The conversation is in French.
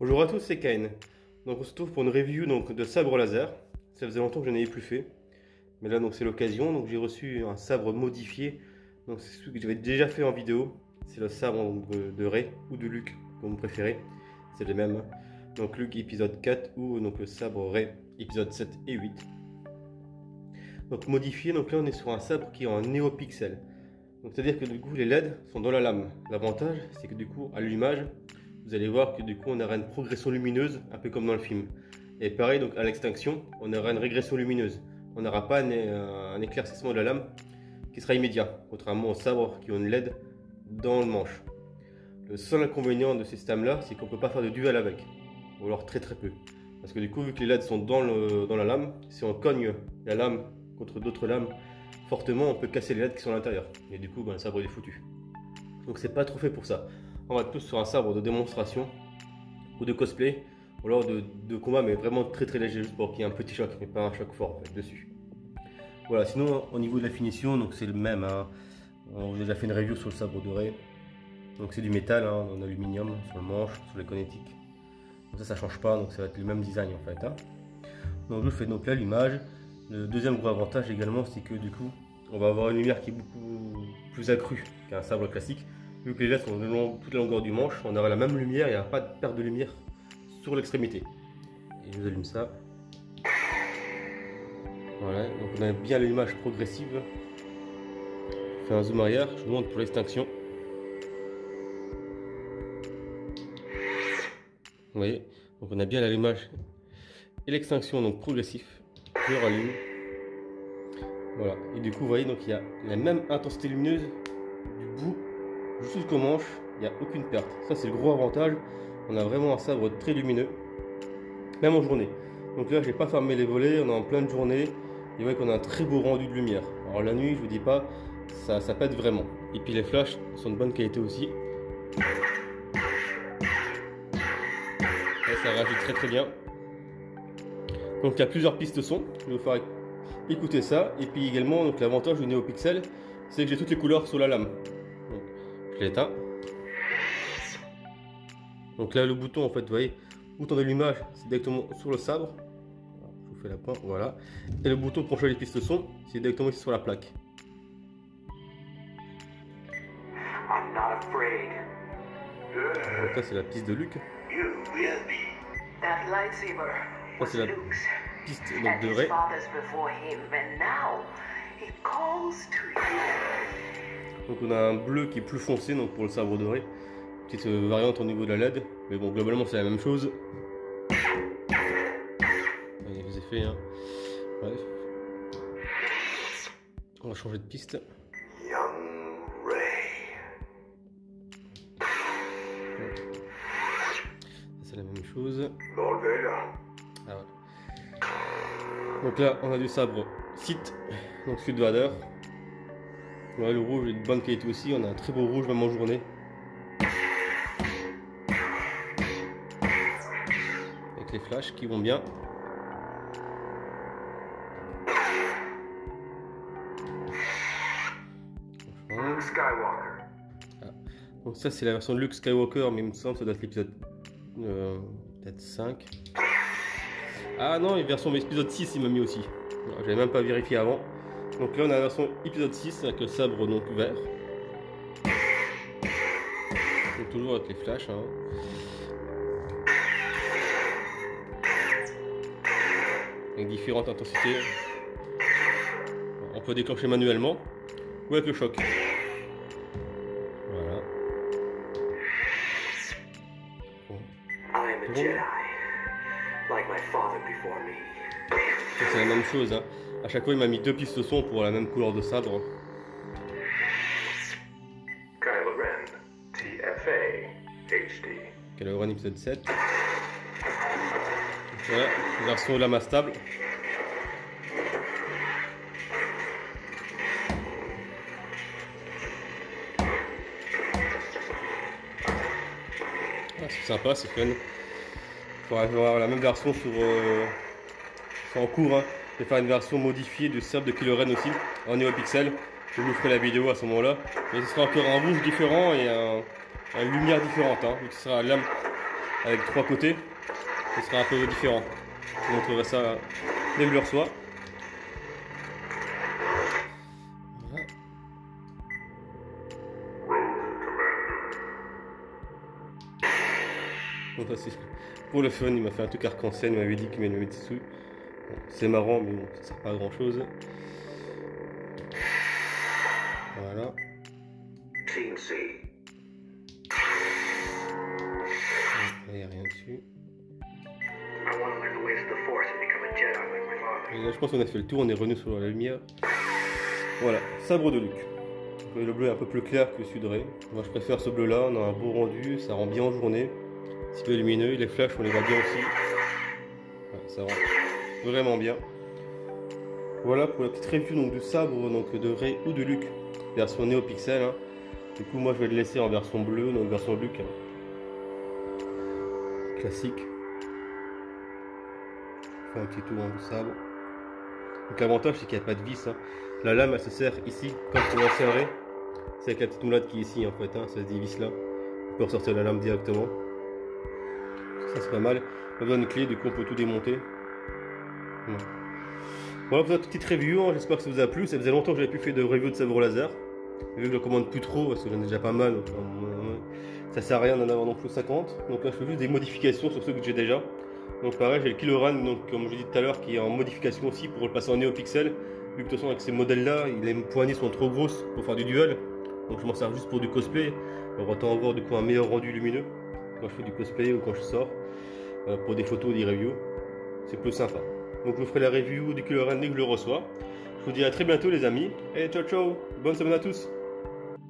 Bonjour à tous, c'est Kain. Donc on se retrouve pour une review de sabre laser. Ça faisait longtemps que je n'en avais plus fait. Mais là donc c'est l'occasion. Donc j'ai reçu un sabre modifié. Donc c'est celui que j'avais déjà fait en vidéo. C'est le sabre de Rey ou de Luke, comme vous préférez. C'est le même. Donc Luke épisode 4 ou donc le sabre Rey épisode 7 et 8. Donc modifié, donc là on est sur un sabre qui est en néopixel. Donc c'est-à-dire que du coup les LED sont dans la lame. L'avantage c'est que du coup à l'allumage, vous allez voir que du coup on aura une progression lumineuse, un peu comme dans le film. Et pareil donc à l'extinction, on aura une régression lumineuse. On n'aura pas un éclaircissement de la lame qui sera immédiat, contrairement aux sabres qui ont une LED dans le manche. Le seul inconvénient de ce système-là, c'est qu'on ne peut pas faire de duel avec, ou alors très peu. Parce que du coup, vu que les LED sont dans la lame, si on cogne la lame contre d'autres lames fortement, on peut casser les LED qui sont à l'intérieur. Et du coup, le sabre est foutu. Donc c'est pas trop fait pour ça. On va être plus sur un sabre de démonstration ou de cosplay, ou alors de combat, mais vraiment très léger, juste pour qu'il y ait un petit choc, mais pas un choc fort en fait, dessus. Voilà, sinon au niveau de la finition, donc c'est le même. Hein. On a déjà fait une review sur le sabre de Rey. Donc c'est du métal, hein, en aluminium, sur le manche, sur les connectiques. Donc ça change pas, donc ça va être le même design en fait. Hein. Donc je fais donc l'allumage. Le deuxième gros avantage également, c'est que du coup, on va avoir une lumière qui est beaucoup plus accrue qu'un sabre classique. Vu que les LED sont de toute la longueur du manche, on aura la même lumière, il n'y aura pas de perte de lumière sur l'extrémité. Et je vous allume ça. Voilà, donc on a bien l'allumage progressive. Je fais un zoom arrière, je vous montre pour l'extinction. Vous voyez, donc on a bien l'allumage et l'extinction donc progressif. Je rallume. Voilà, et du coup vous voyez donc il y a la même intensité lumineuse du bout jusqu'au manche, il n'y a aucune perte. Ça c'est le gros avantage, on a vraiment un sabre très lumineux, même en journée. Donc là j'ai pas fermé les volets, on est en pleine journée, et vous voyez qu'on a un très beau rendu de lumière. Alors la nuit je vous dis pas, ça pète vraiment. Et puis les flashs sont de bonne qualité aussi. Là, ça réagit très bien. Donc il y a plusieurs pistes son, je vais vous faire écouter ça. Et puis également donc l'avantage du NeoPixel, c'est que j'ai toutes les couleurs sur la lame. Donc, je l'éteins. Donc là le bouton en fait, vous voyez, bouton d'allumage c'est directement sur le sabre. Je vous fais la pointe, voilà. Et le bouton pour changer les pistes son, c'est directement ici sur la plaque. Donc là c'est la piste de Luke. Ça c'est la piste donc, de Rey. Donc on a un bleu qui est plus foncé donc pour le sabre de Rey. Petite variante au niveau de la LED, mais bon globalement c'est la même chose. Il y a des effets, hein. Bref. On va changer de piste. C'est la même chose. Ah ouais. Donc là on a du sabre Sith, donc Sud Vader. Ouais, le rouge est de bonne qualité aussi, on a un très beau rouge même en journée. Avec les flashs qui vont bien. Luke Skywalker. Ah. Donc ça c'est la version de Luke Skywalker, mais il me semble que ça doit être l'épisode peut-être 5. Ah non, une version épisode 6 il m'a mis aussi. J'avais même pas vérifié avant. Donc là on a la version épisode 6 avec le sabre donc vert. Donc toujours avec les flashs. Hein. Avec différentes intensités. On peut déclencher manuellement ou avec le choc. Voilà. Bon. C'est la même chose, hein. À chaque fois il m'a mis deux pistes son pour la même couleur de sabre. Kylo Ren TFA HD. Kylo Ren épisode 7. Voilà, version lama stable. Ah, c'est sympa, c'est fun. Il faudra avoir la même version sur en cours, hein. Je vais faire une version modifiée du sabre de Kylo Ren aussi, en NeoPixel. Je vous ferai la vidéo à ce moment-là. Mais ce sera encore un rouge différent et une lumière différente. Hein. Donc ce sera avec 3 côtés, ce sera un peu différent. Je vous montrerai ça dès que je le reçois. Voilà. Donc ça, pour le fun, il m'a fait un truc arc-en-ciel, il m'avait dit qu'il m'avait mis dessous. Bon, c'est marrant, mais bon, ça sert pas à grand chose. Voilà. Il n'y a rien dessus. Et là, je pense qu'on a fait le tour, on est revenu sur la lumière. Voilà, sabre de Luke. Le bleu est un peu plus clair que celui de Rey. Moi je préfère ce bleu là, on a un beau rendu, ça rend bien en journée. Un petit peu lumineux, les flashs on les voit bien aussi. Ouais, ça rend vraiment bien. Voilà pour la petite review donc, du sabre donc, de Rey ou de Luke, version NeoPixel. Hein. Du coup moi je vais le laisser en version bleue, donc version Luke. Hein. Classique. Je fais un petit tour du sabre. Donc l'avantage c'est qu'il n'y a pas de vis. Hein. La lame elle se sert ici, comme pour l'ancien Rey. C'est avec la petite moulade qui est ici en fait, hein, ça se dévisse là. On peut ressortir la lame directement. Ça c'est pas mal. On a besoin d'une clé, du coup on peut tout démonter. Voilà pour cette petite review, hein. J'espère que ça vous a plu. Ça faisait longtemps que j'avais plus fait de review de sabre laser. Vu que je ne commande plus trop, parce que j'en ai déjà pas mal. Donc, ça sert à rien d'en avoir non plus 50. Donc là je fais juste des modifications sur ceux que j'ai déjà. Donc pareil, j'ai le Kiloran, donc comme je l'ai dit tout à l'heure, qui est en modification aussi pour le passer en NeoPixel. Vu que de toute façon avec ces modèles là, les poignées sont trop grosses pour faire du duel. Donc je m'en sers juste pour du cosplay. Alors autant avoir du coup un meilleur rendu lumineux quand je fais du cosplay ou quand je sors pour des photos ou des reviews. C'est plus sympa. Donc je vous ferai la review du Kiloran dès que je le reçois. Je vous dis à très bientôt les amis. Et ciao ciao. Bonne semaine à tous.